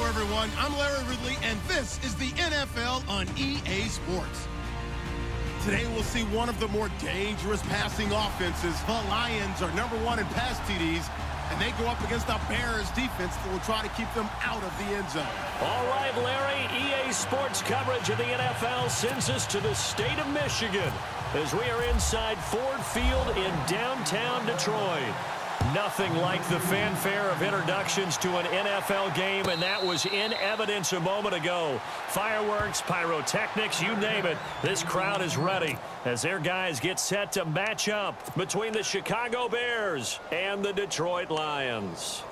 everyone. I'm Larry Ridley, and this is the NFL on EA Sports. Today, we'll see one of the more dangerous passing offenses. The Lions are #1 in pass TDs, and they go up against the Bears defense that will try to keep them out of the end zone. All right, Larry, EA Sports coverage of the NFL sends us to the state of Michigan as we are inside Ford Field in downtown Detroit. Nothing like the fanfare of introductions to an NFL game, and that was in evidence a moment ago. Fireworks, pyrotechnics, you name it. This crowd is ready as their guys get set to match up between the Chicago Bears and the Detroit Lions.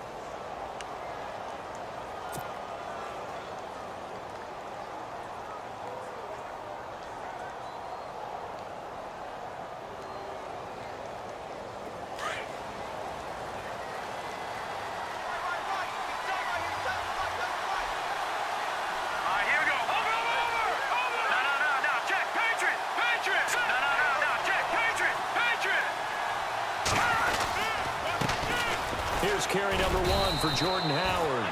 Here's carry #1 for Jordan Howard.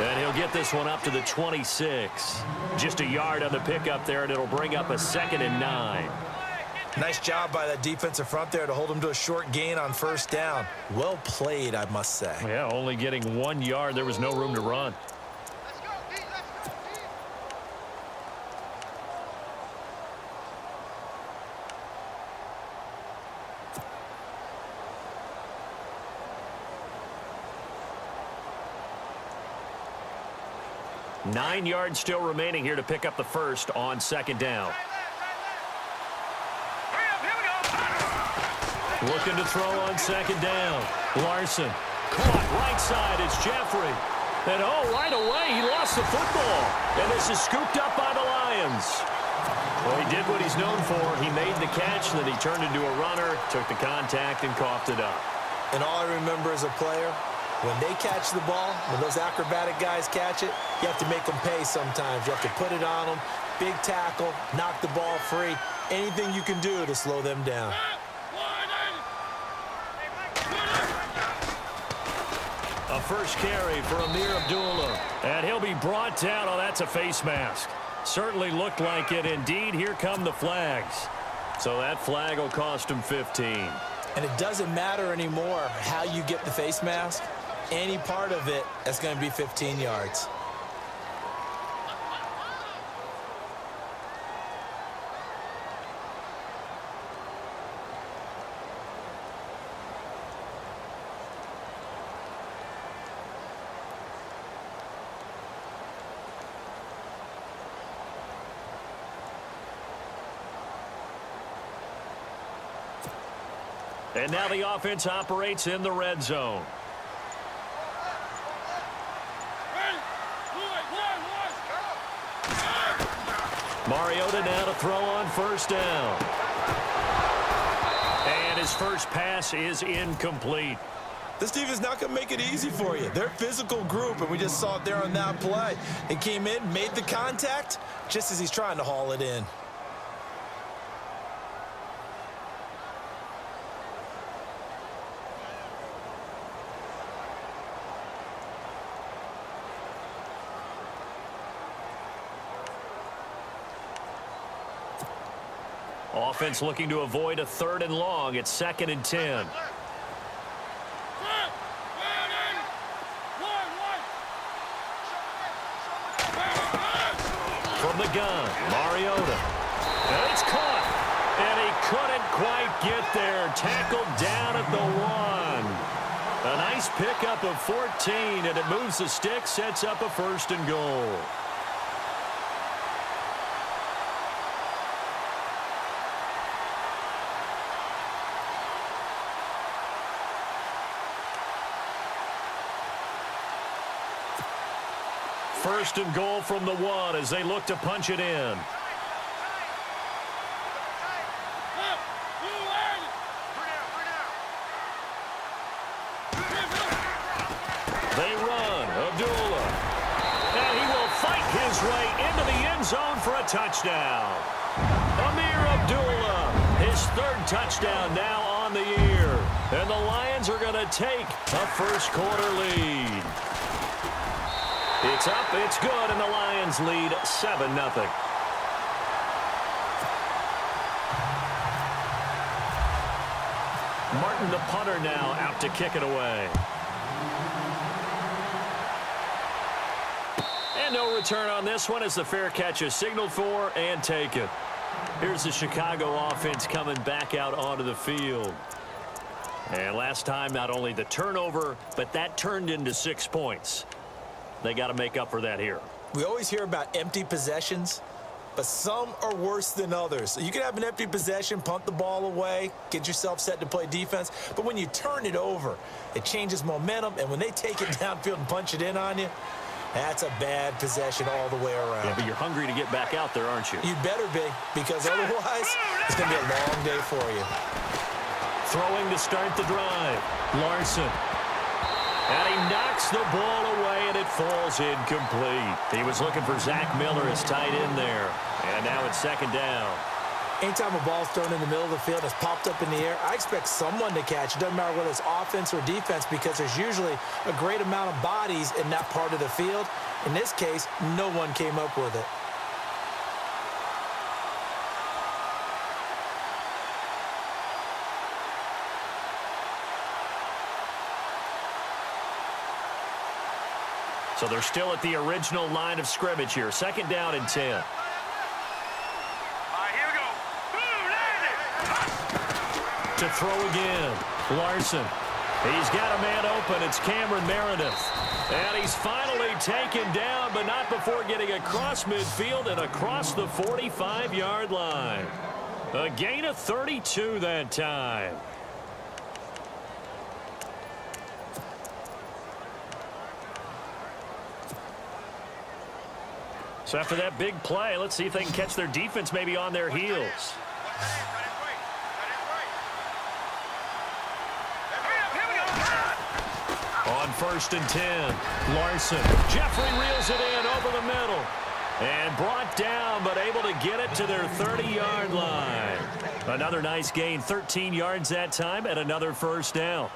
And he'll get this one up to the 26. Just a yard on the pickup there, and it'll bring up a 2nd and 9. Nice job by that defensive front there to hold him to a short gain on first down. Well played, I must say. Yeah, only getting 1 yard. There was no room to run. 9 yards still remaining here to pick up the first on 2nd down. Looking to throw on 2nd down. Larson. Caught right side. It's Jeffrey. And right away he lost the football. And this is scooped up by the Lions. Well, he did what he's known for. He made the catch, then he turned into a runner, took the contact, and coughed it up. And all I remember as a player, when they catch the ball, when those acrobatic guys catch it, you have to make them pay sometimes. You have to put it on them, big tackle, knock the ball free. Anything you can do to slow them down. A first carry for Amir Abdullah. And he'll be brought down. Oh, that's a face mask. Certainly looked like it. Indeed, here come the flags. So that flag will cost him 15. And it doesn't matter anymore how you get the face mask. Any part of it, that's going to be 15 yards. And now the offense operates in the red zone. Mariota now to throw on first down. And his first pass is incomplete. This team is not going to make it easy for you. They're a physical group, and we just saw it there on that play. He came in, made the contact, just as he's trying to haul it in. Offense looking to avoid a 3rd and long. It's 2nd and 10. From the gun, Mariota. And it's caught. And he couldn't quite get there. Tackled down at the 1. A nice pickup of 14, and it moves the stick, sets up a 1st and goal. First and goal from the 1 as they look to punch it in. They run. Abdullah. And he will fight his way into the end zone for a touchdown. Amir Abdullah, his 3rd touchdown now on the year. And the Lions are going to take a first quarter lead. It's up, it's good, and the Lions lead 7-0. Martin, the punter, now out to kick it away. And no return on this one as the fair catch is signaled for and taken. Here's the Chicago offense coming back out onto the field. And last time, not only the turnover, but that turned into 6 points. They got to make up for that here. We always hear about empty possessions, but some are worse than others. You can have an empty possession, punt the ball away, get yourself set to play defense, but when you turn it over, it changes momentum, and when they take it downfield and punch it in on you, that's a bad possession all the way around. Yeah, but you're hungry to get back out there, aren't you? You'd better be, because otherwise it's going to be a long day for you. Throwing to start the drive. Larson. And he knocks the ball away, and it falls incomplete. He was looking for Zach Miller as tight end there. And now it's second down. Anytime a ball's thrown in the middle of the field, it's popped up in the air, I expect someone to catch. It doesn't matter whether it's offense or defense, because there's usually a great amount of bodies in that part of the field. In this case, no one came up with it. So they're still at the original line of scrimmage here. Second down and 10. To throw again. Larson. He's got a man open. It's Cameron Meredith. And he's finally taken down, but not before getting across midfield and across the 45-yard line. A gain of 32 that time. So after that big play, let's see if they can catch their defense maybe on their heels. On 1st and 10, Larson. Jeffrey reels it in over the middle. And brought down, but able to get it to their 30-yard line. Another nice gain, 13 yards that time, and another first down.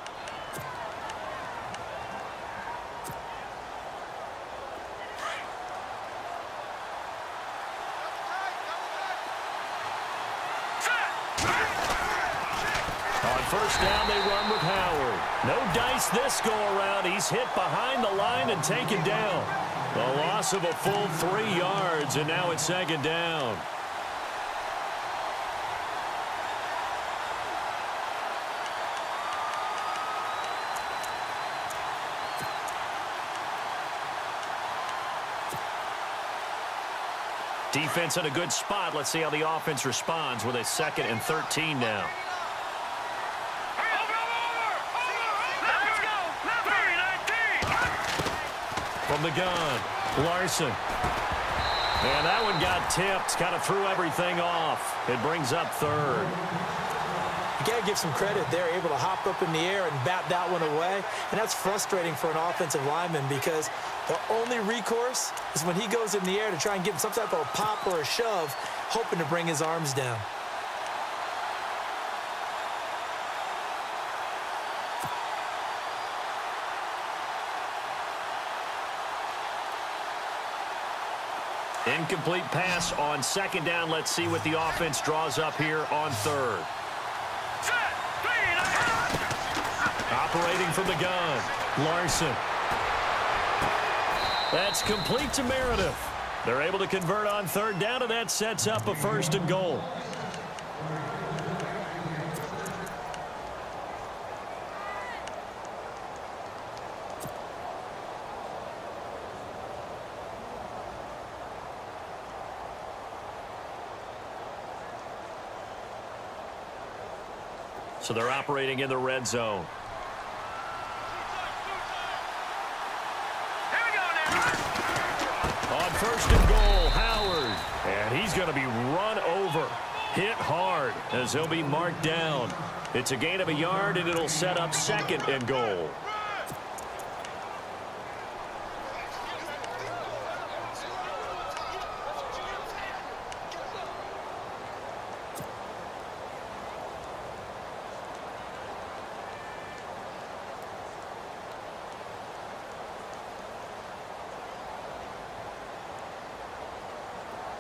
First down, they run with Howard. No dice this go-around. He's hit behind the line and taken down. A loss of a full 3 yards, and now it's second down. Defense in a good spot. Let's see how the offense responds with a 2nd and 13 now. From the gun, Larson. And that one got tipped, kind of threw everything off. It brings up 3rd. You got to give some credit. They're able to hop up in the air and bat that one away. And that's frustrating for an offensive lineman because the only recourse is when he goes in the air to try and give him some type of a pop or a shove, hoping to bring his arms down. Incomplete pass on 2nd down. Let's see what the offense draws up here on 3rd. Operating from the gun, Larson. That's complete to Meredith. They're able to convert on 3rd down, and that sets up a 1st and goal. So they're operating in the red zone. On 1st and goal, Howard. And he's going to be run over. Hit hard as he'll be marked down. It's a gain of a yard, and it'll set up 2nd and goal.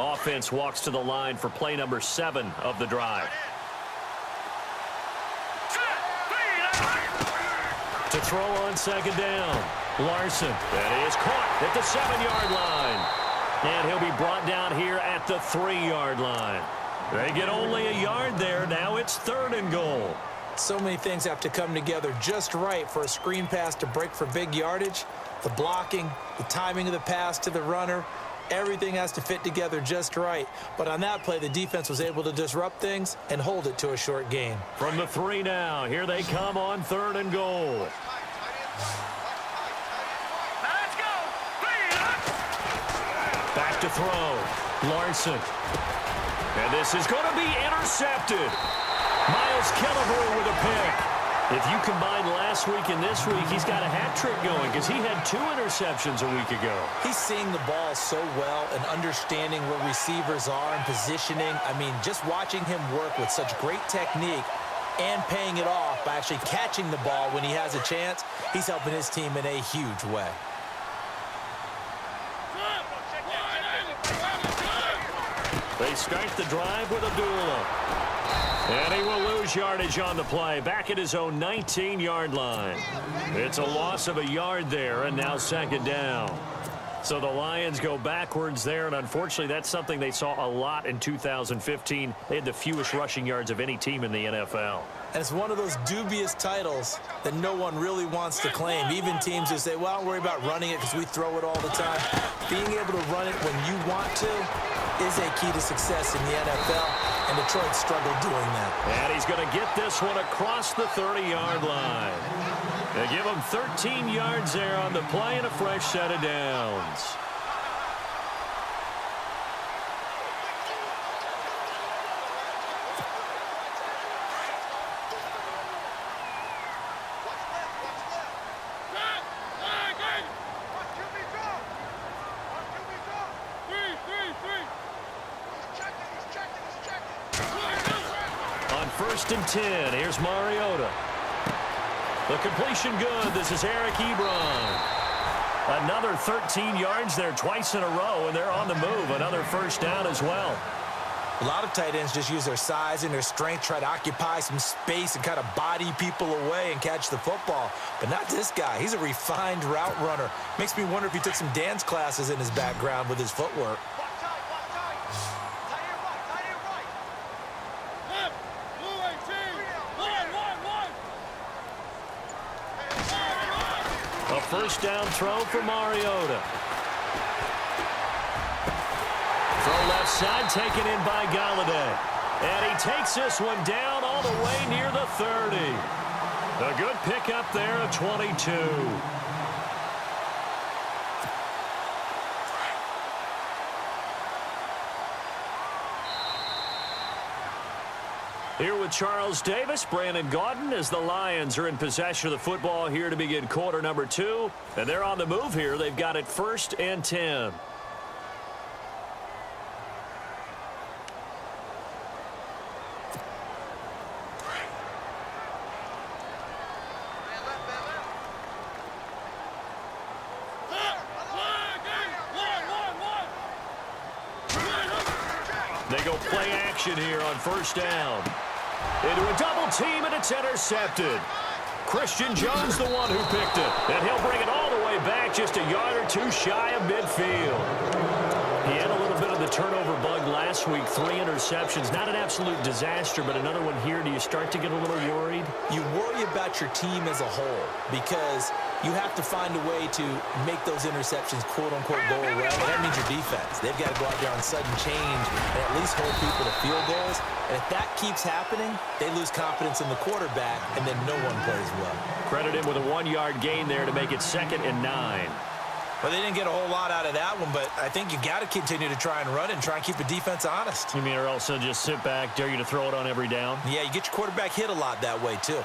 Offense walks to the line for play number 7 of the drive. To throw on second down. Larson. That is caught at the 7-yard line. And he'll be brought down here at the 3-yard line. They get only a yard there. Now it's 3rd and goal. So many things have to come together just right for a screen pass to break for big yardage. The blocking, the timing of the pass to the runner, everything has to fit together just right. But on that play, the defense was able to disrupt things and hold it to a short gain. From the 3 now, here they come on 3rd and goal. Back to throw. Larson. And this is going to be intercepted. Miles Killebrew with a pick. If you combine last week and this week, he's got a hat trick going because he had 2 interceptions a week ago. He's seeing the ball so well and understanding where receivers are and positioning. I mean, just watching him work with such great technique and paying it off by actually catching the ball when he has a chance, he's helping his team in a huge way. They start the drive with Abdullah. And he will lose yardage on the play, back at his own 19-yard line. It's a loss of a yard there, and now 2nd down. So the Lions go backwards there, and unfortunately that's something they saw a lot in 2015. They had the fewest rushing yards of any team in the NFL. And it's one of those dubious titles that no one really wants to claim. Even teams who say, well, don't worry about running it because we throw it all the time. Being able to run it when you want to is a key to success in the NFL, and Detroit struggled doing that. And he's going to get this one across the 30-yard line. They give him 13 yards there on the play and a fresh set of downs. On 1st and 10, here's Mariota. The completion good. This is Eric Ebron. Another 13 yards there twice in a row, and they're on the move. Another 1st down as well. A lot of tight ends just use their size and their strength, try to occupy some space and kind of body people away and catch the football. But not this guy. He's a refined route runner. Makes me wonder if he took some dance classes in his background with his footwork. A 1st down throw for Mariota. Throw left side taken in by Galladay. And he takes this one down all the way near the 30. A good pickup there at 22. Here with Charles Davis, Brandon Gaudin, as the Lions are in possession of the football here to begin quarter number 2. And they're on the move here. They've got it 1st and 10. They go play action here on 1st down. Into a double team, and it's intercepted. Christian Jones the one who picked it. And he'll bring it all the way back just a yard or 2 shy of midfield. He had a little bit of the turnover bug last week. 3 interceptions. Not an absolute disaster, but another one here. Do you start to get a little worried? You worry about your team as a whole because you have to find a way to make those interceptions, quote-unquote, go away. And that means your defense. They've got to go out there on sudden change and at least hold people to field goals. And if that keeps happening, they lose confidence in the quarterback, and then no one plays well. Credit him with a 1-yard gain there to make it 2nd and 9. Well, they didn't get a whole lot out of that one, but I think you got to continue to try and run it and try and keep the defense honest. You mean or else they'll just sit back, dare you to throw it on every down? Yeah, you get your quarterback hit a lot that way, too.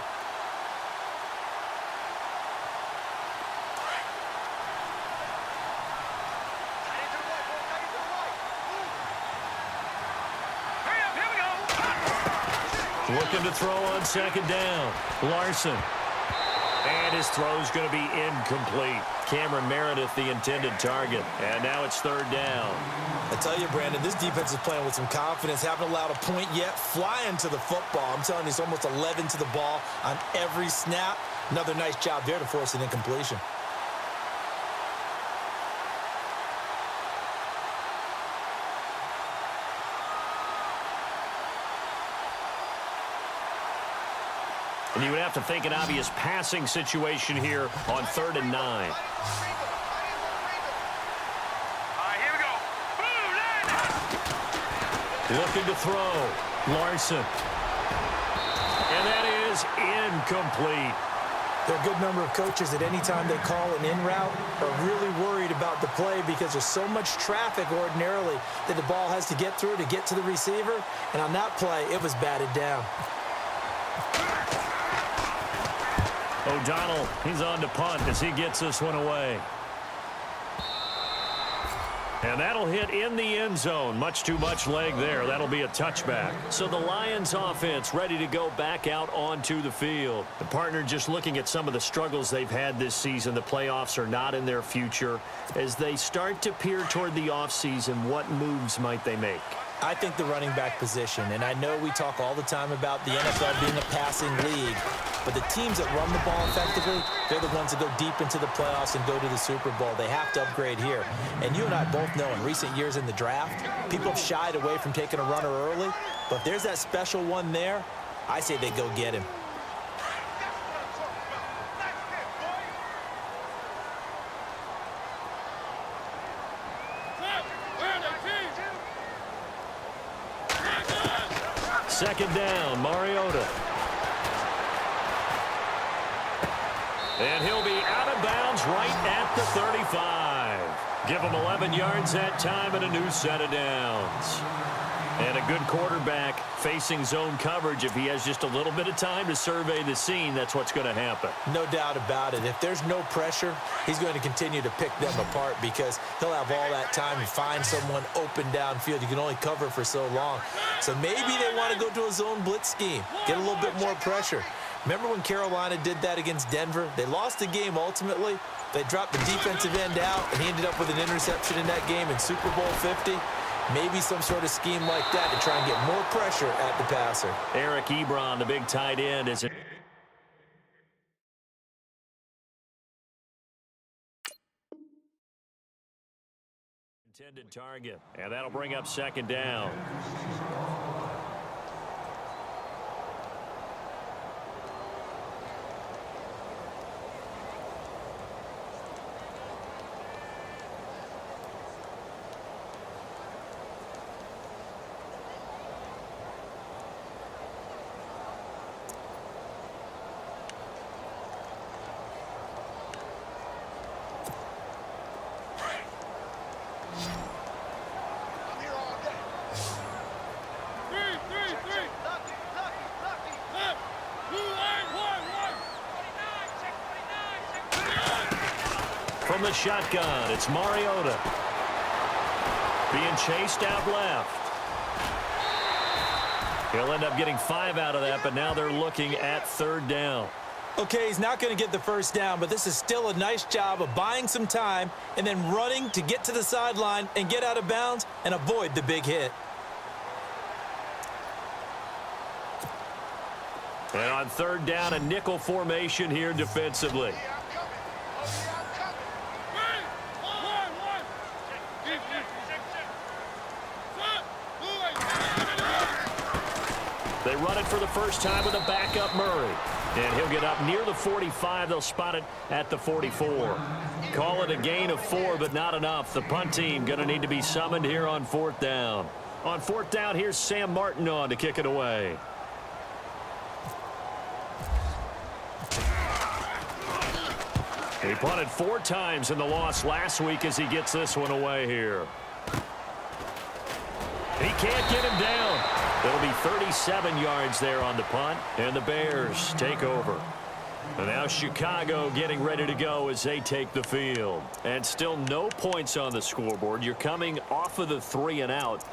Looking to throw on 2nd down. Larson. And his throw's going to be incomplete. Cameron Meredith, the intended target. And now it's third down. I tell you, Brandon, this defense is playing with some confidence. Haven't allowed a point yet. Flying to the football. I'm telling you, it's almost 11 to the ball on every snap. Another nice job there to force an incompletion. And you would have to think an obvious passing situation here on 3rd and 9. All right, here we go. Looking to throw. Larson. And that is incomplete. There are a good number of coaches that any time they call an in route are really worried about the play because there's so much traffic ordinarily that the ball has to get through to get to the receiver. And on that play, it was batted down. O'Donnell, he's on to punt as he gets this one away. And that'll hit in the end zone. Much too much leg there. That'll be a touchback. So the Lions offense ready to go back out onto the field. The partner just looking at some of the struggles they've had this season. The playoffs are not in their future. As they start to peer toward the offseason, what moves might they make? I think the running back position, and I know we talk all the time about the NFL being a passing league, but the teams that run the ball effectively, they're the ones that go deep into the playoffs and go to the Super Bowl. They have to upgrade here. And you and I both know in recent years in the draft, people have shied away from taking a runner early, but if there's that special one there, I say they go get him. Second down, Mariota. And he'll be out of bounds right at the 35. Give him 11 yards that time and a new set of downs. And a good quarterback facing zone coverage. If he has just a little bit of time to survey the scene, that's what's going to happen. No doubt about it. If there's no pressure, he's going to continue to pick them apart because he'll have all that time to find someone open downfield. You can only cover for so long. So maybe they want to go to a zone blitz scheme, get a little bit more pressure. Remember when Carolina did that against Denver? They lost the game ultimately. They dropped the defensive end out, and he ended up with an interception in that game in Super Bowl 50. Maybe some sort of scheme like that to try and get more pressure at the passer. Eric Ebron, the big tight end, is intended target. And that'll bring up second down. From the shotgun, it's Mariota. Being chased out left. He'll end up getting 5 out of that, but now they're looking at third down. Okay, he's not going to get the first down, but this is still a nice job of buying some time and then running to get to the sideline and get out of bounds and avoid the big hit. And on third down, a nickel formation here defensively. They run it for the first time with a backup Murray. And he'll get up near the 45. They'll spot it at the 44. Call it a gain of 4, but not enough. The punt team going to need to be summoned here on fourth down. On fourth down, here's Sam Martin on to kick it away. He punted 4 times in the loss last week as he gets this one away here. He can't get him down. It'll be 37 yards there on the punt, and the Bears take over. And now Chicago getting ready to go as they take the field. And still no points on the scoreboard. You're coming off of the 3 and out.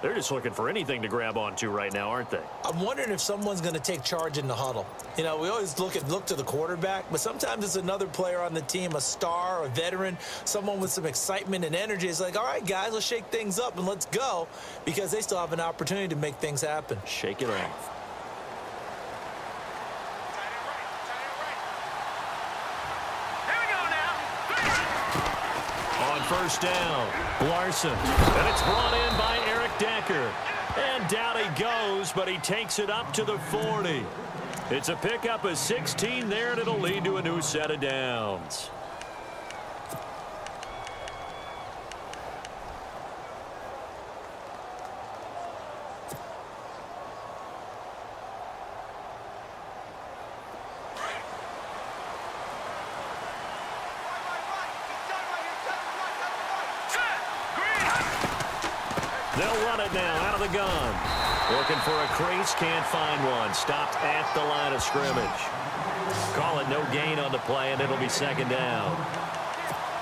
They're just looking for anything to grab onto right now, aren't they? I'm wondering if someone's going to take charge in the huddle. You know, we always look to the quarterback, but sometimes it's another player on the team, a star, a veteran, someone with some excitement and energy. It's like, all right, guys, let's shake things up and let's go, because they still have an opportunity to make things happen. Shake it off. First down, Larson, and it's brought in by Eric Decker. And down he goes, but he takes it up to the 40. It's a pickup of 16 there, and it'll lead to a new set of downs. They'll run it now out of the gun. Looking for a crease, can't find one. Stopped at the line of scrimmage. Call it no gain on the play, and it'll be second down.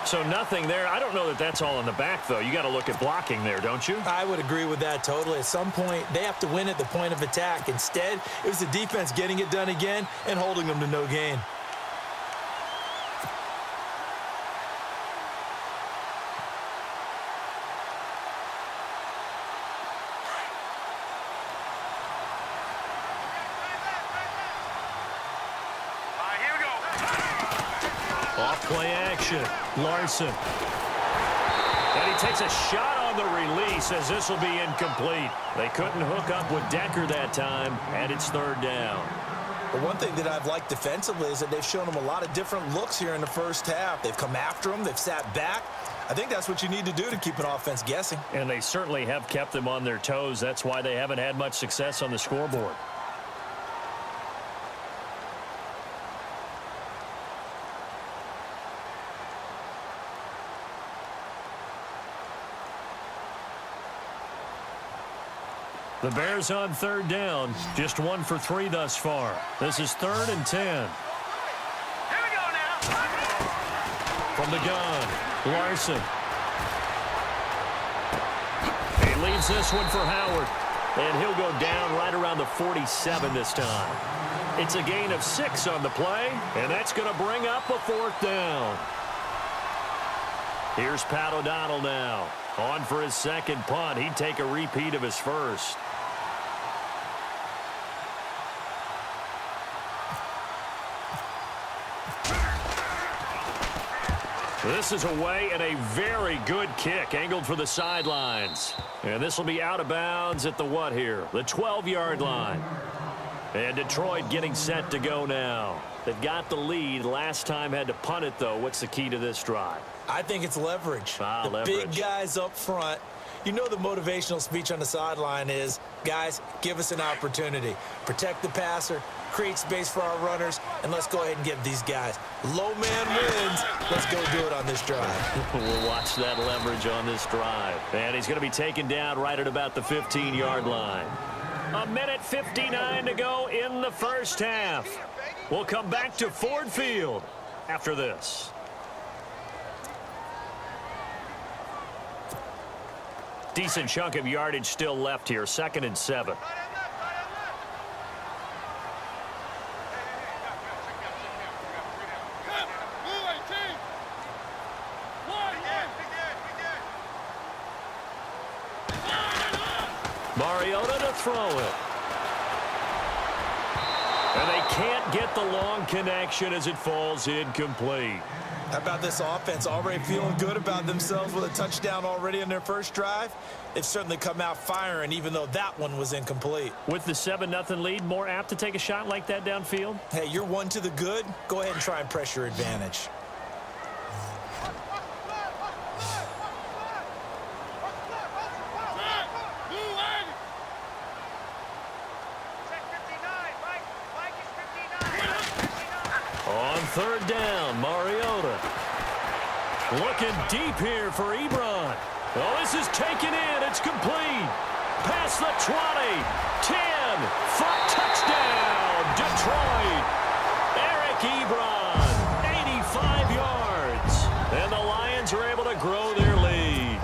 So nothing there. I don't know that that's all in the back, though. You got to look at blocking there, don't you? I would agree with that totally. At some point, they have to win at the point of attack. Instead, it was the defense getting it done again and holding them to no gain. Play action, Larson. And he takes a shot on the release as this will be incomplete. They couldn't hook up with Decker that time, and it's third down. But one thing that I've liked defensively is that they've shown them a lot of different looks here in the first half. They've come after them. They've sat back. I think that's what you need to do to keep an offense guessing. And they certainly have kept them on their toes. That's why they haven't had much success on the scoreboard. The Bears on third down, just 1 for 3 thus far. This is 3rd and 10. Here we go now. From the gun, Larson. He leaves this one for Howard, and he'll go down right around the 47 this time. It's a gain of 6 on the play, and that's going to bring up a 4th down. Here's Pat O'Donnell now. On for his second punt. He'd take a repeat of his first. This is away and a very good kick, angled for the sidelines. And this will be out of bounds at the what here? The 12-yard line. And Detroit getting set to go now. They've got the lead. Last time had to punt it, though. What's the key to this drive? I think it's leverage. The leverage. Big guys up front. You know the motivational speech on the sideline is, guys, give us an opportunity. Protect the passer, create space for our runners, and let's go ahead and give these guys. Low man wins. Let's go do it on this drive. We'll watch that leverage on this drive. And he's going to be taken down right at about the 15-yard line. 1:59 to go in the first half. We'll come back to Ford Field after this. Decent chunk of yardage still left here. 2nd and 7. Mariota to throw it. And they can't get the long connection as it falls incomplete. How about this offense already feeling good about themselves with a touchdown already in their first drive? They've certainly come out firing, even though that one was incomplete. With the 7-0 lead, more apt to take a shot like that downfield? Hey, you're one to the good. Go ahead and try and press your advantage. On third down, Mariota. Looking deep here for Ebron. Oh, this is taken in. It's complete. Past the 20. 10. For touchdown, Detroit. Eric Ebron, 85 yards. And the Lions are able to grow their lead.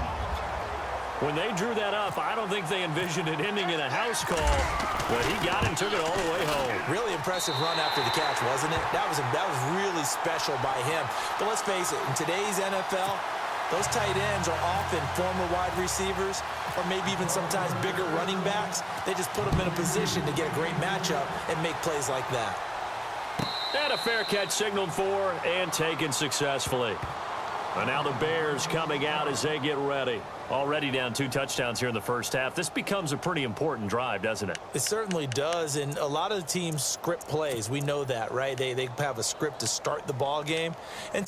When they drew that up, I don't think they envisioned it ending in a house call, but he got and took it all the way home. Really impressive run after the catch, wasn't it? That was really special by him. But let's face it, in today's NFL, those tight ends are often former wide receivers or maybe even sometimes bigger running backs. They just put them in a position to get a great matchup and make plays like that. And a fair catch signaled for and taken successfully. And now the Bears coming out as they get ready. Already down 2 touchdowns here in the first half. This becomes a pretty important drive, doesn't it? It certainly does, and a lot of the teams script plays. We know that, right? They have a script to start the ball game. And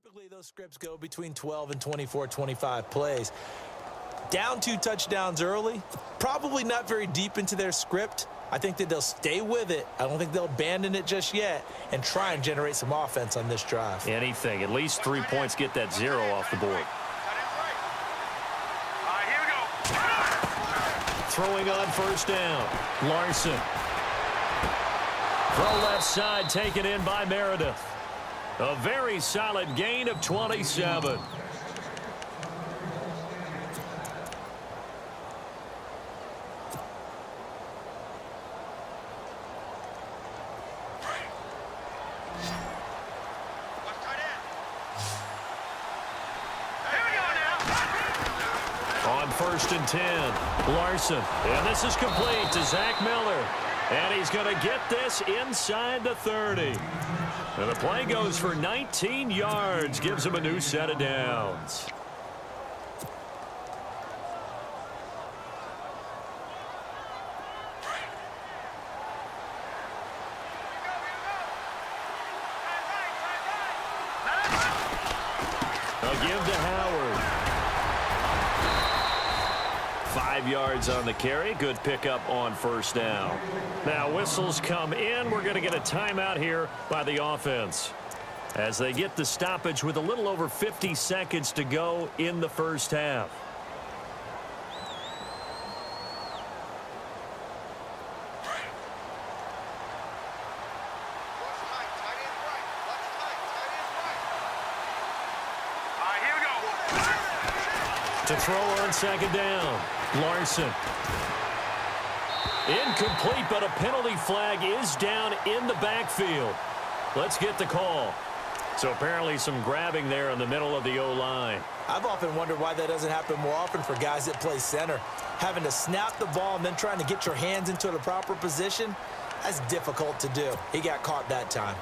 typically those scripts go between 12 and 24, 25 plays. Down 2 touchdowns early, probably not very deep into their script. I think that they'll stay with it. I don't think they'll abandon it just yet and try and generate some offense on this drive. Anything. At least 3 points, get that 0 off the board. Here we go. Throwing on first down. Larson. Throw left side, taken in by Meredith. A very solid gain of 27. On first and 10, Larson. And this is complete to Zach Miller. And he's going to get this inside the 30. And the play goes for 19 yards, gives him a new set of downs. A give to Howard. 5 yards on the carry. Good pickup on first down. Now whistles come in. We're going to get a timeout here by the offense as they get the stoppage with a little over 50 seconds to go in the first half. To throw on second down, Larson. Incomplete, but a penalty flag is down in the backfield. Let's get the call. So apparently some grabbing there in the middle of the O-line. I've often wondered why that doesn't happen more often for guys that play center. Having to snap the ball and then trying to get your hands into the proper position, that's difficult to do. He got caught that time.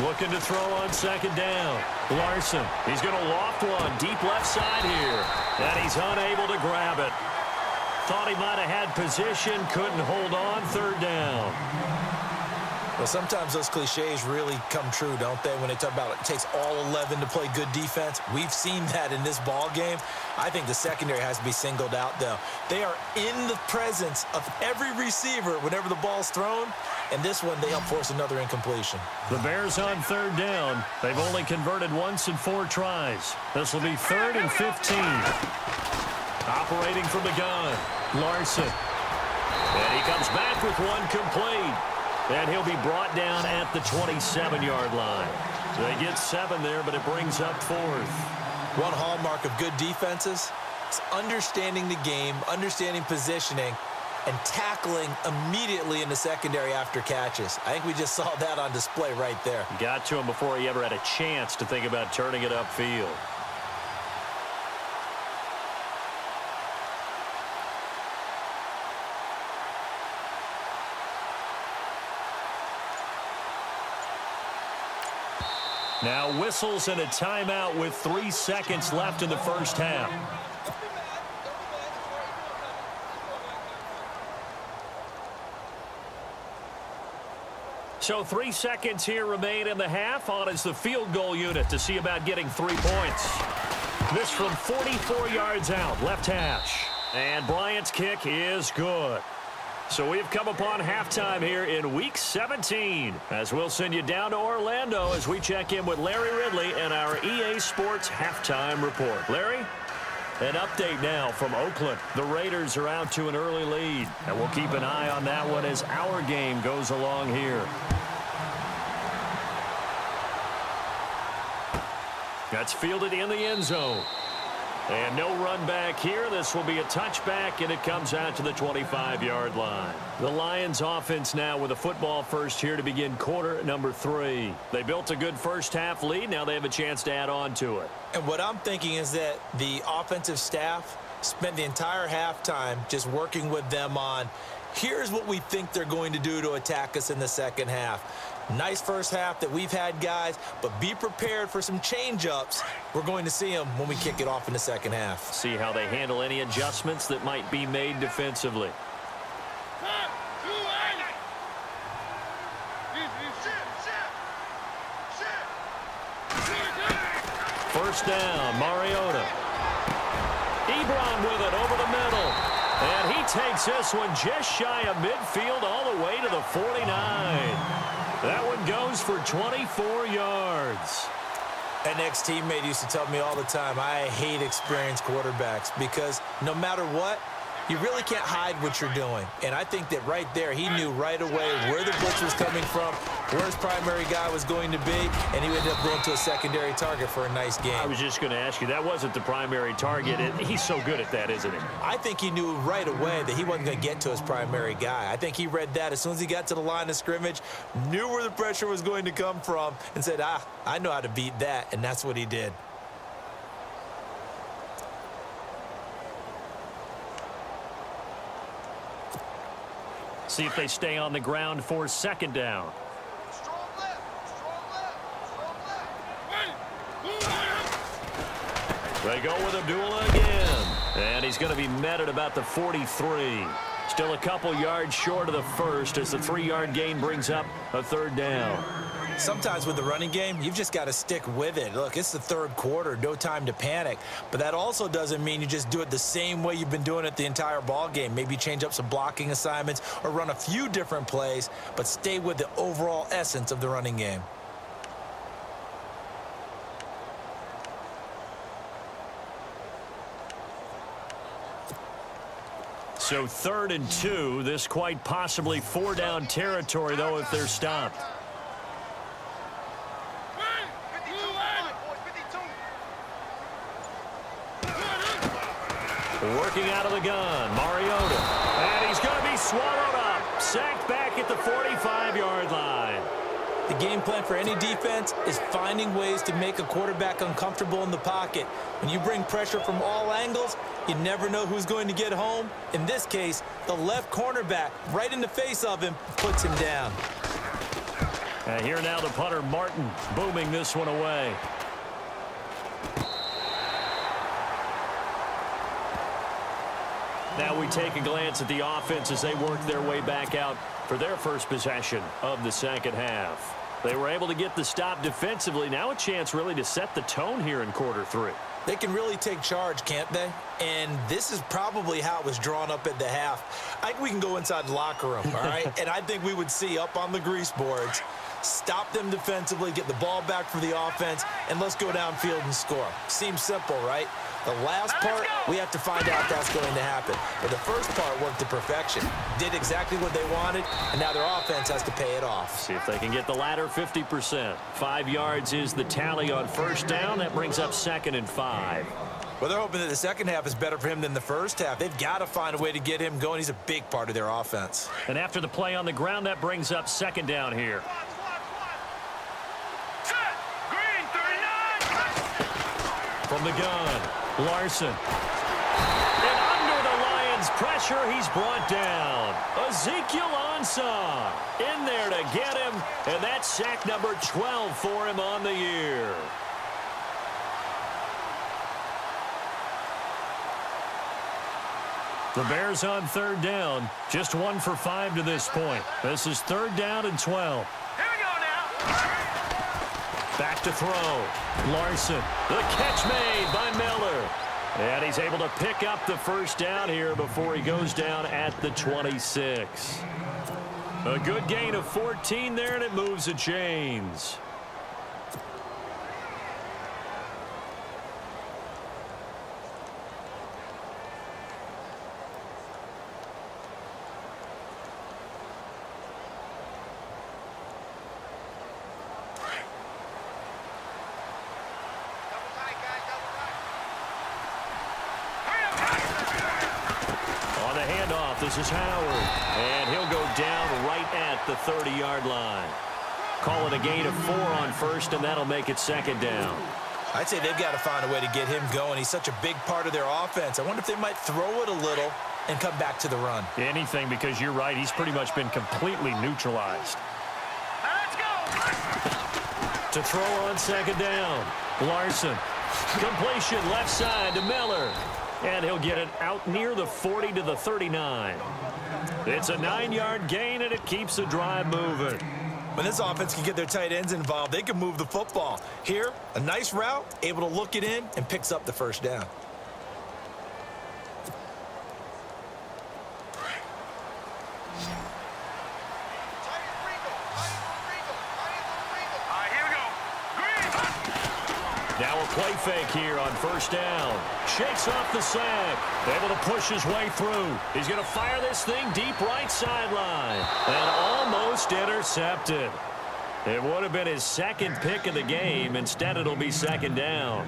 Looking to throw on second down. Larson, he's going to loft one deep left side here. And he's unable to grab it. Thought he might have had position, couldn't hold on, third down. Well, sometimes those cliches really come true, don't they, when they talk about it takes all 11 to play good defense. We've seen that in this ball game. I think the secondary has to be singled out, though. They are in the presence of every receiver whenever the ball's thrown, and this one they help force another incompletion. The Bears on third down. They've only converted once in 4 tries. This will be 3rd and 15. Operating from the gun, Larson. And he comes back with one complete. And he'll be brought down at the 27-yard line. They get 7 there, but it brings up 4th. One hallmark of good defenses is understanding the game, understanding positioning, and tackling immediately in the secondary after catches. I think we just saw that on display right there. Got to him before he ever had a chance to think about turning it upfield. Now whistles and a timeout with 3 seconds left in the first half. So 3 seconds here remain in the half. On is the field goal unit to see about getting 3 points. This from 44 yards out, left hash. And Bryant's kick is good. So we've come upon halftime here in Week 17. As we'll send you down to Orlando as we check in with Larry Ridley and our EA Sports Halftime Report. Larry? An update now from Oakland. The Raiders are out to an early lead. And we'll keep an eye on that one as our game goes along here. That's fielded in the end zone. And no run back here. This will be a touchback, and it comes out to the 25-yard line. The Lions offense now with a football first here to begin quarter number 3. They built a good first half lead. Now they have a chance to add on to it. And what I'm thinking is that the offensive staff spent the entire halftime just working with them on, here's what we think they're going to do to attack us in the second half. Nice first half that we've had, guys, but be prepared for some change-ups. We're going to see them when we kick it off in the second half. See how they handle any adjustments that might be made defensively. First down, Mariota. Ebron with it over the middle. And he takes this one just shy of midfield all the way to the 49. That one goes for 24 yards. An ex-teammate used to tell me all the time, I hate experienced quarterbacks because no matter what, you really can't hide what you're doing. And I think that right there, he knew right away where the blitz was coming from, where his primary guy was going to be, and he ended up going to a secondary target for a nice game. I was just going to ask you, that wasn't the primary target. He's so good at that, isn't he? I think he knew right away that he wasn't going to get to his primary guy. I think he read that as soon as he got to the line of scrimmage, knew where the pressure was going to come from, and said, I know how to beat that, and that's what he did. See if they stay on the ground for second down. They go with Abdullah again. And he's going to be met at about the 43. Still a couple yards short of the first as the 3-yard gain brings up a third down. Sometimes with the running game, you've just got to stick with it. Look, it's the third quarter, no time to panic. But that also doesn't mean you just do it the same way you've been doing it the entire ball game. Maybe change up some blocking assignments or run a few different plays, but stay with the overall essence of the running game. So 3rd and 2, this quite possibly 4-down territory, though, if they're stopped. Working out of the gun, Mariota. And he's going to be swallowed up. Sacked back at the 45-yard line. The game plan for any defense is finding ways to make a quarterback uncomfortable in the pocket. When you bring pressure from all angles, you never know who's going to get home. In this case, the left cornerback, right in the face of him, puts him down. And here now the punter, Martin, booming this one away. Now we take a glance at the offense as they work their way back out for their first possession of the second half. They were able to get the stop defensively. Now a chance really to set the tone here in quarter 3. They can really take charge, can't they? And this is probably how it was drawn up at the half. I think we can go inside the locker room, all right? And I think we would see up on the grease boards, stop them defensively, get the ball back for the offense, and let's go downfield and score. Seems simple, right? The last part, we have to find out if that's going to happen. But the first part worked to perfection. Did exactly what they wanted, and now their offense has to pay it off. See if they can get the latter 50%. 5 yards is the tally on first down. That brings up 2nd and 5. Well, they're hoping that the second half is better for him than the first half. They've got to find a way to get him going. He's a big part of their offense. And after the play on the ground, that brings up 2nd down here. From the gun, Larson. And under the Lions pressure, he's brought down. Ezekiel Ansah in there to get him, and that's sack number 12 for him on the year. The Bears on third down, just 1 for 5 to this point. This is 3rd down and 12. Here we go now. Back to throw. Larson, the catch made by Miller. And he's able to pick up the first down here before he goes down at the 26. A good gain of 14 there, and it moves the chains. This is Howard, and he'll go down right at the 30-yard line. Call it a gain of 4 on first, and that'll make it 2nd down. I'd say they've got to find a way to get him going. He's such a big part of their offense. I wonder if they might throw it a little and come back to the run. Anything, because you're right. He's pretty much been completely neutralized. Let's go. To throw on 2nd down. Larson. Completion left side to Miller. And he'll get it out near the 40 to the 39. It's a 9-yard gain, and it keeps the drive moving. When this offense can get their tight ends involved, they can move the football. Here, a nice route, able to look it in, and picks up the first down. Now a play fake here on first down. Shakes off the sack. Able to push his way through. He's going to fire this thing deep right sideline. And almost intercepted. It would have been his 2nd pick of the game. Instead, it'll be 2nd down.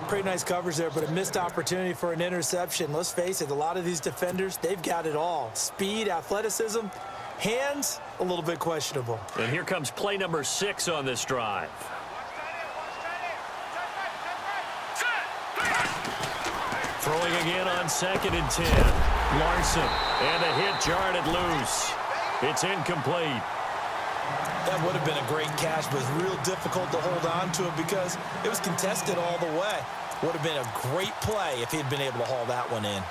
Pretty nice coverage there, but a missed opportunity for an interception. Let's face it, a lot of these defenders, they've got it all. Speed, athleticism, hands, a little bit questionable. And here comes play number 6 on this drive. Throwing again on 2nd and 10. Larson, and a hit jarred it loose. It's incomplete. That would have been a great catch, but it was real difficult to hold on to it because it was contested all the way. Would have been a great play if he'd been able to haul that one in.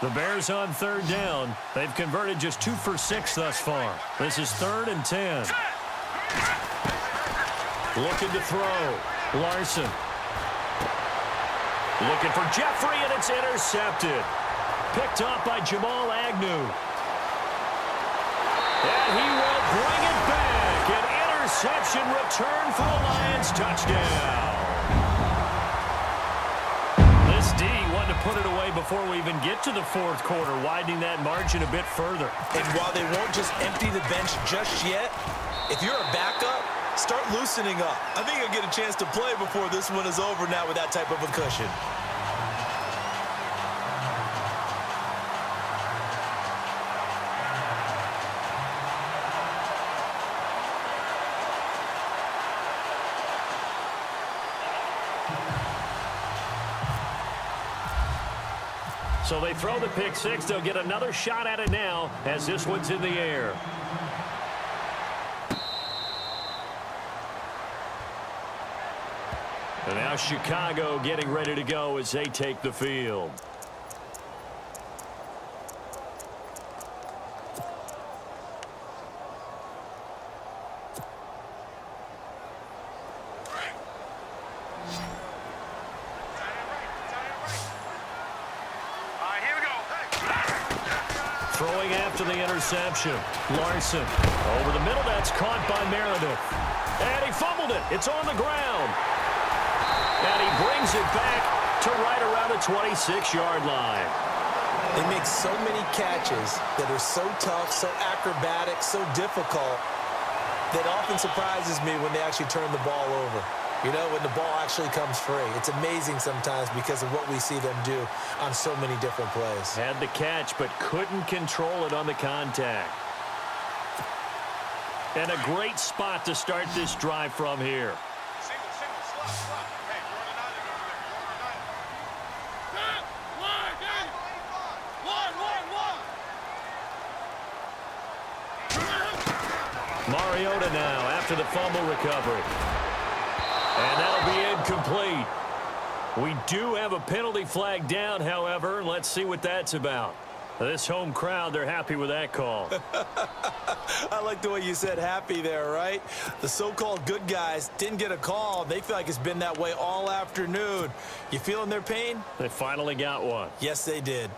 The Bears on 3rd down. They've converted just 2 for 6 thus far. This is 3rd and 10. Looking to throw. Larson. Looking for Jeffrey, and it's intercepted. Picked off by Jamal Agnew. And he will bring it back. An interception return for a Lions touchdown. This D wanted to put it away before we even get to the 4th quarter, widening that margin a bit further. And while they won't just empty the bench just yet, if you're a backup, start loosening up. I think you'll get a chance to play before this one is over now with that type of a cushion. So they throw the pick 6. They'll get another shot at it now as this one's in the air. And now Chicago getting ready to go as they take the field. Throwing after the interception. Larson over the middle. That's caught by Meredith. And he fumbled it. It's on the ground. And he brings it back to right around the 26-yard line. They make so many catches that are so tough, so acrobatic, so difficult that often surprises me when they actually turn the ball over. You know, when the ball actually comes free. It's amazing sometimes because of what we see them do on so many different plays. Had the catch, but couldn't control it on the contact. And a great spot to start this drive from here. Mariota now after the fumble recovery. And that'll be incomplete. We do have a penalty flag down, however. Let's see what that's about. This home crowd, they're happy with that call. I like the way you said happy there, right? The so-called good guys didn't get a call. They feel like it's been that way all afternoon. You feeling their pain? They finally got one. Yes, they did.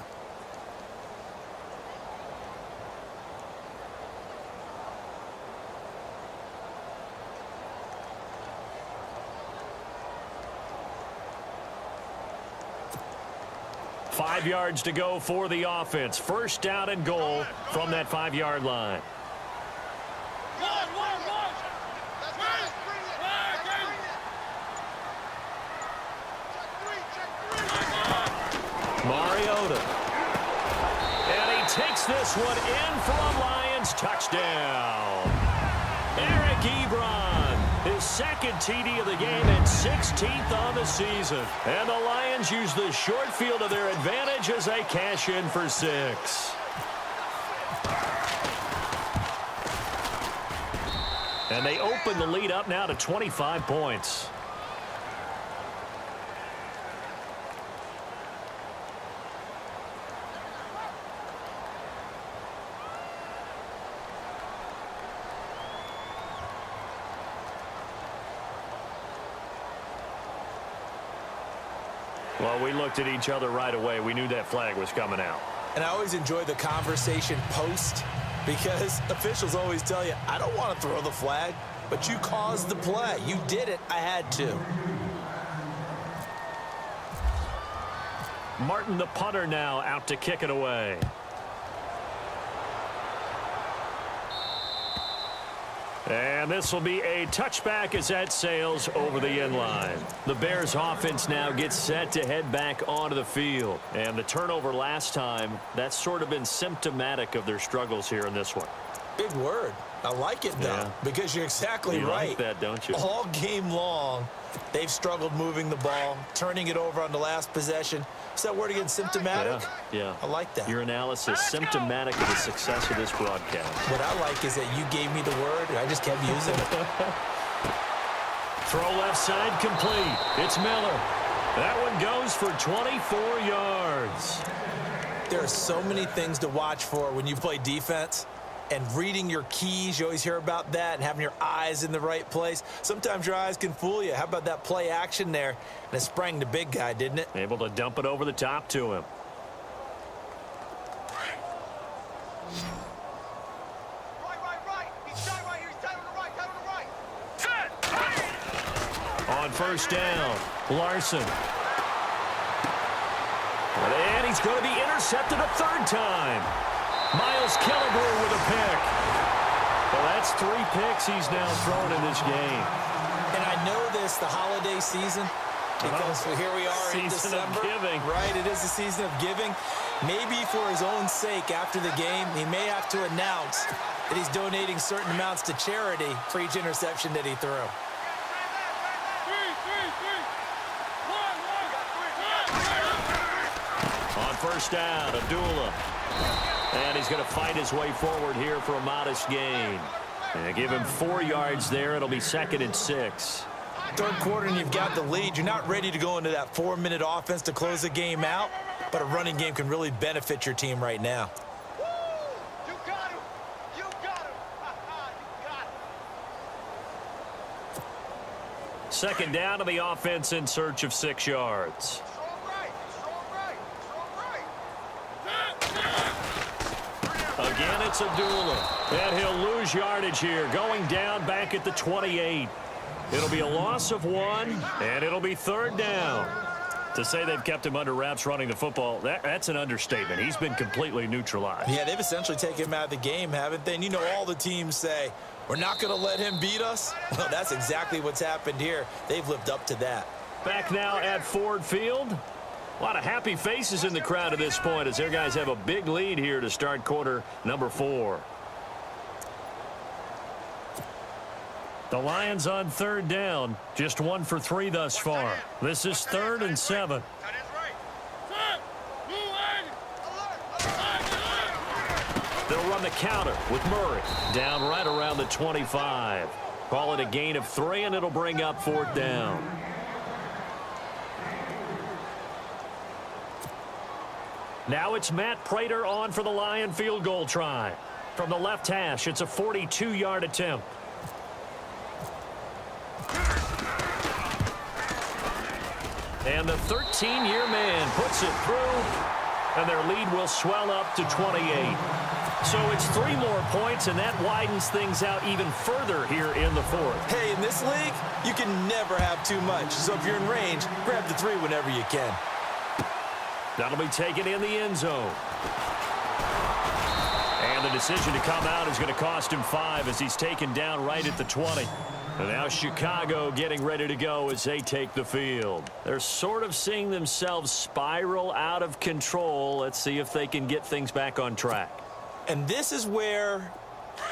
Five yards to go for the offense. First down and goal from that 5-yard line. Mariota. And he takes this one in for a Lions touchdown. Eric Ebron, his second TD of the game and 16th on the season. And the Lions use the short field to their advantage as they cash in for 6. And they open the lead up now to 25 points. Well, we looked at each other right away. We knew that flag was coming out. And I always enjoy the conversation post because officials always tell you, I don't want to throw the flag, but you caused the play. You did it. I had to. Martin, the punter, now out to kick it away. And this will be a touchback as that sails over the end line. The Bears offense now gets set to head back onto the field. And the turnover last time, that's sort of been symptomatic of their struggles here in this one. Big word. I like it, though, because you're exactly right. You like that, don't you? All game long, they've struggled moving the ball, turning it over on the last possession. Is that word again, symptomatic? Yeah. I like that. Your analysis, symptomatic of the success of this broadcast. What I like is that you gave me the word, and I just kept using it. Throw left side complete. It's Miller. That one goes for 24 yards. There are so many things to watch for when you play defense. And reading your keys, you always hear about that, and having your eyes in the right place. Sometimes your eyes can fool you. How about that play action there? And it sprang the big guy, didn't it? Able to dump it over the top to him. Right. He's tied right here. He's tied on the right. On first down, Larson. And he's going to be intercepted a third time. Miles Killebrew with a pick. Well, that's 3 picks he's now thrown in this game. And I know this, the holiday season, because here we are in December. Season of giving. Right, it is the season of giving. Maybe for his own sake after the game, he may have to announce that he's donating certain amounts to charity for each interception that he threw. On first down, Abdullah. And he's going to fight his way forward here for a modest gain. And give him 4 yards there. It'll be 2nd and 6. Third quarter and you've got the lead. You're not ready to go into that 4-minute offense to close the game out, but a running game can really benefit your team right now. You got him. You got him. You got him. 2nd down to the offense in search of 6 yards. Strong right. Again, it's Abdullah. And he'll lose yardage here, going down back at the 28. It'll be a loss of 1, and it'll be 3rd down. To say they've kept him under wraps running the football, that's an understatement. He's been completely neutralized. Yeah, they've essentially taken him out of the game, haven't they? And you know all the teams say, We're not going to let him beat us? Well, that's exactly what's happened here. They've lived up to that. Back now at Ford Field. A lot of happy faces in the crowd at this point as their guys have a big lead here to start quarter number 4. The Lions on third down. Just 1 for 3 thus far. This is 3rd and 7. They'll run the counter with Murray. Down right around the 25. Call it a gain of 3, and it'll bring up 4th down. Now it's Matt Prater on for the Lion field goal try. From the left hash, it's a 42-yard attempt. And the 13-year man puts it through, and their lead will swell up to 28. So it's 3 more points, and that widens things out even further here in the 4th. Hey, in this league, you can never have too much. So if you're in range, grab the 3 whenever you can. That'll be taken in the end zone. And the decision to come out is going to cost him 5 as he's taken down right at the 20. And now Chicago getting ready to go as they take the field. They're sort of seeing themselves spiral out of control. Let's see if they can get things back on track. And this is where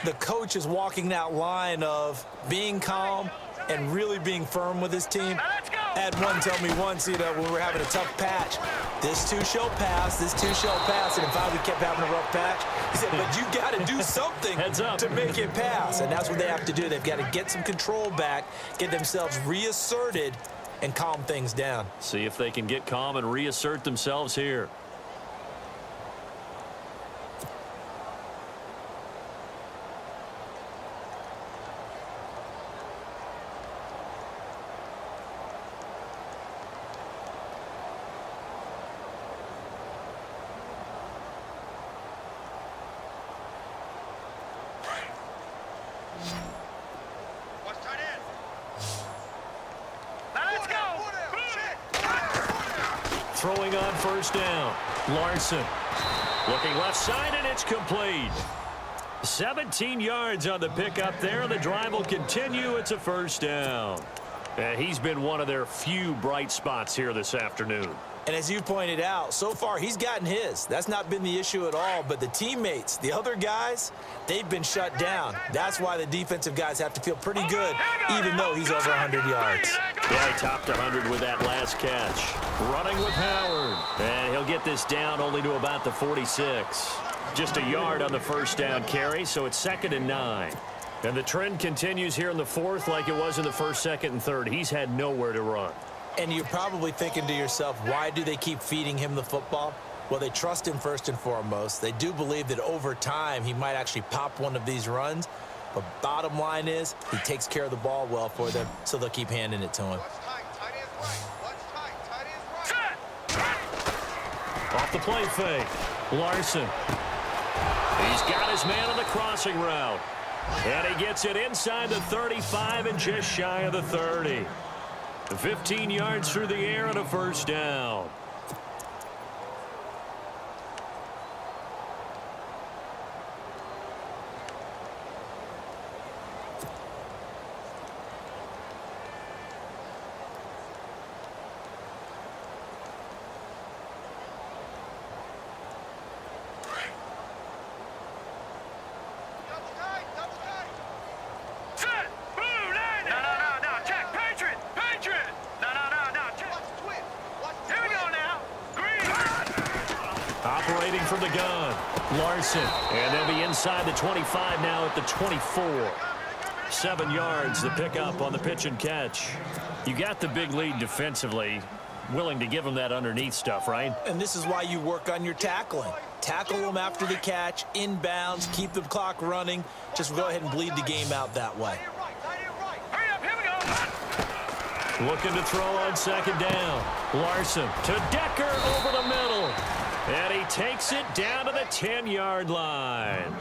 the coach is walking that line of being calm and really being firm with his team. I had one tell me once, when we were having a tough patch, this too shall pass, this too shall pass, and if I would kept having a rough patch, he said, but you got to do something to make it pass, and that's what they have to do. They've got to get some control back, get themselves reasserted, and calm things down. See if they can get calm and reassert themselves here. Throwing on first down. Larson looking left side, and it's complete. 17 yards on the pickup there. The drive will continue. It's a first down. And he's been one of their few bright spots here this afternoon. And as you pointed out, so far he's gotten his. That's not been the issue at all. But the teammates, the other guys, they've been shut down. That's why the defensive guys have to feel pretty good, even though he's over 100 yards. Yeah, he topped 100 with that last catch. Running with Howard. And he'll get this down only to about the 46. Just a yard on the first down carry, so it's 2nd and 9. And the trend continues here in the 4th like it was in the 1st, 2nd, and 3rd. He's had nowhere to run. And you're probably thinking to yourself, why do they keep feeding him the football? Well, they trust him first and foremost. They do believe that over time he might actually pop one of these runs. But bottom line is he takes care of the ball well for them, so they'll keep handing it to him. Off the play fake. Larson. He's got his man on the crossing route. And he gets it inside the 35 and just shy of the 30. 15 yards through the air and a first down. Operating from the gun, Larson, and they'll be inside the 25 now at the 24. 7 yards, the pickup on the pitch and catch. You got the big lead defensively, willing to give them that underneath stuff, right? And this is why you work on your tackling. Tackle them after the catch, inbounds, keep the clock running. Just go ahead and bleed the game out that way. Looking to throw on 2nd down. Larson to Decker over the middle. And he takes it down to the 10-yard line.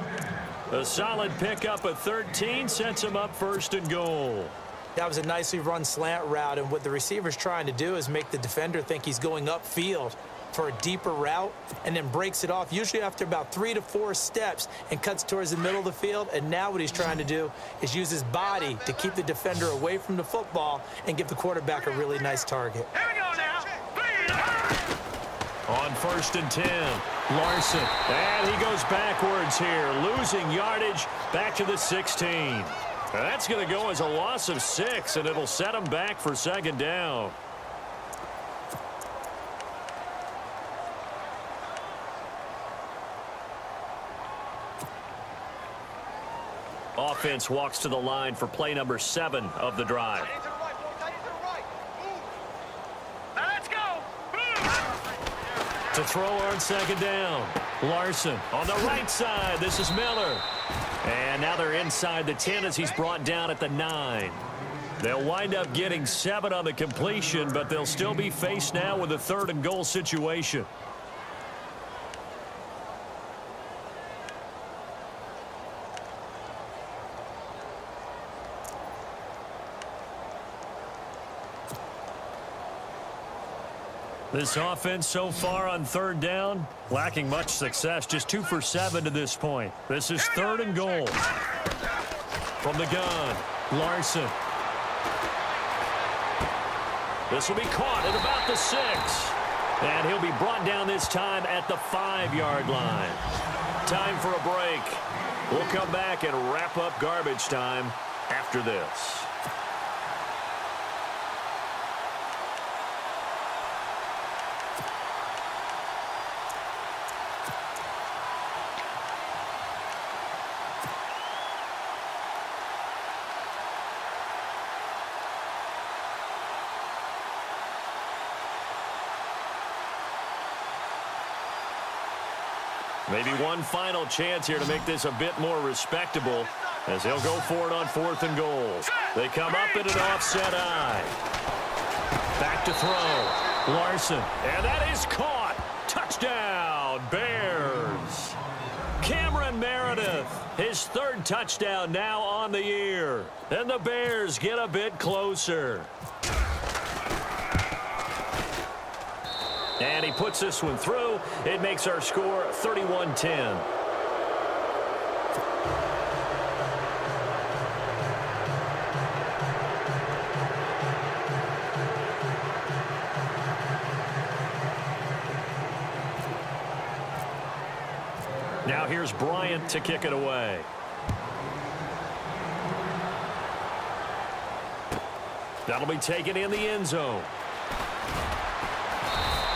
A solid pickup at 13 sets him up 1st and goal. That was a nicely run slant route, and what the receiver's trying to do is make the defender think he's going upfield. for a deeper route and then breaks it off, usually after about 3 to 4 steps, and cuts towards the middle of the field. And now what he's trying to do is use his body to keep the defender away from the football and give the quarterback a really nice target. Here we go now. On 1st and 10, Larson. And he goes backwards here, losing yardage back to the 16. That's going to go as a loss of 6, and it'll set him back for 2nd down. Offense walks to the line for play number 7 of the drive. Tight end to the right, boy. Tight end to the right. Move. Now let's go. To throw on 2nd down. Larson on the right side. This is Miller. And now they're inside the 10 as he's brought down at the 9. They'll wind up getting 7 on the completion, but they'll still be faced now with a 3rd and goal situation. This offense so far on 3rd down, lacking much success, just 2 for 7 to this point. This is 3rd and goal. From the gun, Larson. This will be caught at about the 6. And he'll be brought down this time at the 5-yard line. Time for a break. We'll come back and wrap up garbage time after this. Maybe one final chance here to make this a bit more respectable as they'll go for it on 4th and goal. They come up in an offset eye. Back to throw. Larson. And that is caught. Touchdown, Bears. Cameron Meredith, his 3rd touchdown now on the year. And the Bears get a bit closer. And he puts this one through. It makes our score 31-10. Now here's Bryant to kick it away. That'll be taken in the end zone.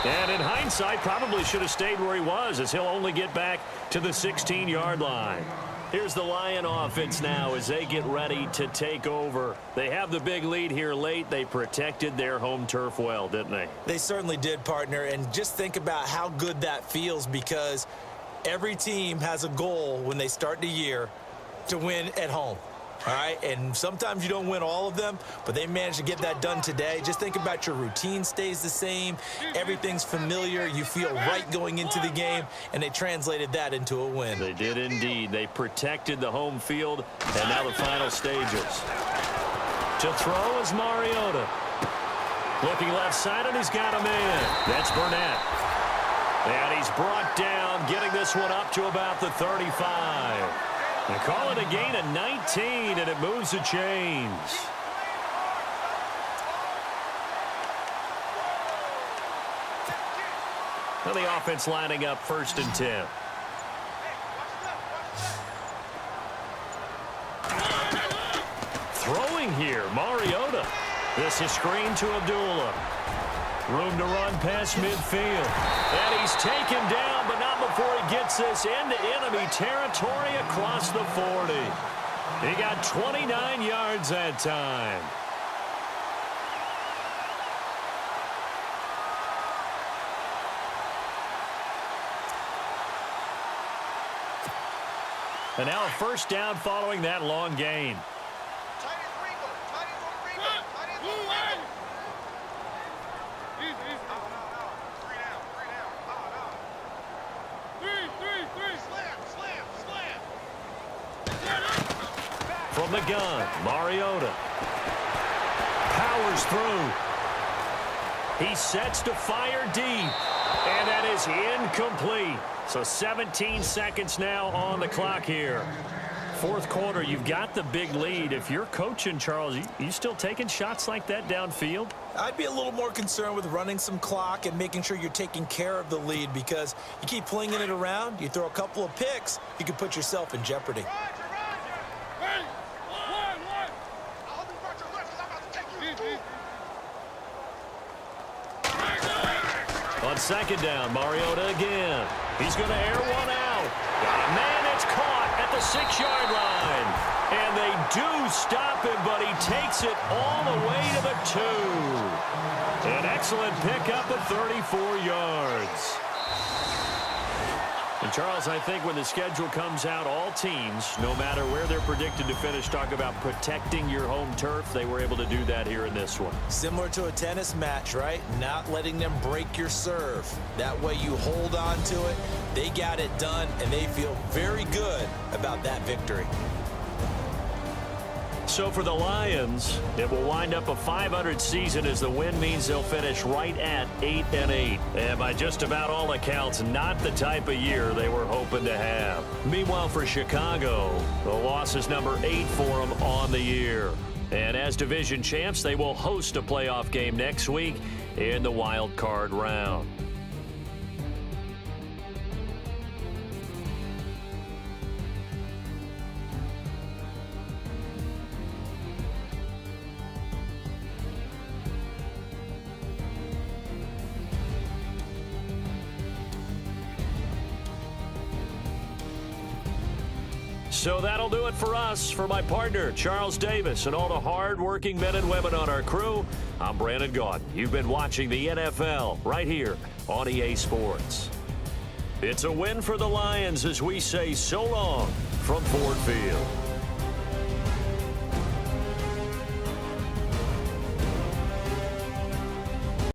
And in hindsight, probably should have stayed where he was, as he'll only get back to the 16-yard line. Here's the Lion offense now as they get ready to take over. They have the big lead here late. They protected their home turf well, didn't they? They certainly did, partner. And just think about how good that feels, because every team has a goal when they start the year to win at home. All right, and sometimes you don't win all of them, but they managed to get that done today. Just think about your routine stays the same. Everything's familiar. You feel right going into the game, and they translated that into a win. They did indeed. They protected the home field, and now the final stages. To throw is Mariota. Looking left side, and he's got him in. That's Burnett. And he's brought down, getting this one up to about the 35. They call it a gain of 19, and it moves the chains. Now the offense lining up 1st and 10. Throwing here, Mariota. This is screen to Abdullah. Room to run past midfield. And he's taken down, but not before he gets this into enemy territory across the 40. He got 29 yards that time. And now a 1st down following that long gain. From the gun, Mariota powers through. He sets to fire deep. And that is incomplete. So 17 seconds now on the clock here. Fourth quarter, you've got the big lead. If you're coaching, Charles, you still taking shots like that downfield? I'd be a little more concerned with running some clock and making sure you're taking care of the lead, because you keep flinging it around, you throw a couple of picks, you could put yourself in jeopardy. On second down, Mariota again. He's going to air one out. Man, it's caught at the 6-yard line. And they do stop him, but he takes it all the way to the 2. An excellent pickup of 34 yards. And, Charles, I think when the schedule comes out, all teams, no matter where they're predicted to finish, talk about protecting your home turf. They were able to do that here in this one. Similar to a tennis match, right? Not letting them break your serve. That way you hold on to it. They got it done, and they feel very good about that victory. So for the Lions, it will wind up a .500 season, as the win means they'll finish right at 8-8. And by just about all accounts, not the type of year they were hoping to have. Meanwhile, for Chicago, the loss is number 8 for them on the year. And as division champs, they will host a playoff game next week in the wild card round. So that'll do it for us. For my partner, Charles Davis, and all the hard-working men and women on our crew, I'm Brandon Gaudin. You've been watching the NFL right here on EA Sports. It's a win for the Lions as we say so long from Ford Field.